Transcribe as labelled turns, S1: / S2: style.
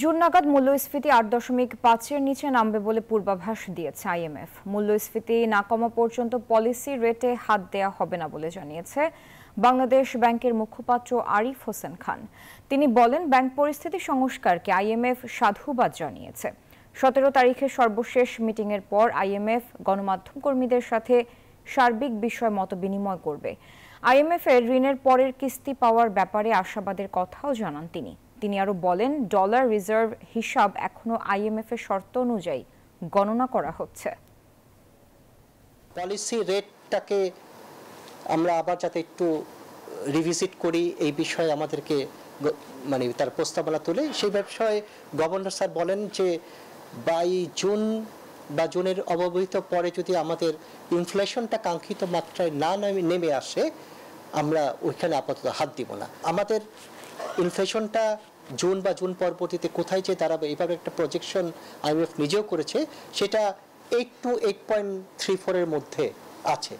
S1: June নাগাদ মূল্যস্ফীতি ৮.৫-এর নিচে নামবে বলে পূর্বাভাস দিয়েছে আইএমএফ। মূল্যস্ফীতি না কমা পর্যন্ত পলিসি রেটে হাত দেওয়া হবে না বলে জানিয়েছে বাংলাদেশ ব্যাংকের মুখপাত্র আরিফ হোসেন খান। তিনি বলেন, ব্যাংক পরিস্থিতি সংস্কারকে আইএমএফ সাধুবাদ জানিয়েছে। ১৭ তারিখের সর্বশেষ মিটিংয়ের পর আইএমএফ গণমাধ্যম কর্মীদের সাথে সার্বিক বিষয় মতবিনিময় করবে। আইএমএফ এর ঋণের পরের কিস্তি পাওয়ার ব্যাপারে আশাবাদের কথাও জানান তিনি আরো বলেন, ডলার রিজার্ভ হিসাব এখনো আইএমএফ এর শর্ত অনুযায়ী গণনা করা হচ্ছে।
S2: পলিসি রেটটাকে আমরা আবার যাতে একটু রিভিজিট করি, এই বিষয়ে আমাদেরকে তার প্রস্তাবনা তুলে সেই বিষয়ে গভর্নর স্যার বলেন যে বাই জুন বা জুনের অব্যবহিত পরে যদি আমাদের ইনফ্লেশনটা কাঙ্ক্ষিত মাত্রায় না নেমে আসে, আমরা ওইখানে আপাতত হাত দিব না। আমাদের ইনফ্লেশনটা জুন বা জুন পরবর্তীতে কোথায় যে দাঁড়াবে এইভাবে একটা প্রজেকশন আইএমএফ নিজেও করেছে, সেটা 8 to 8.34 এর মধ্যে আছে।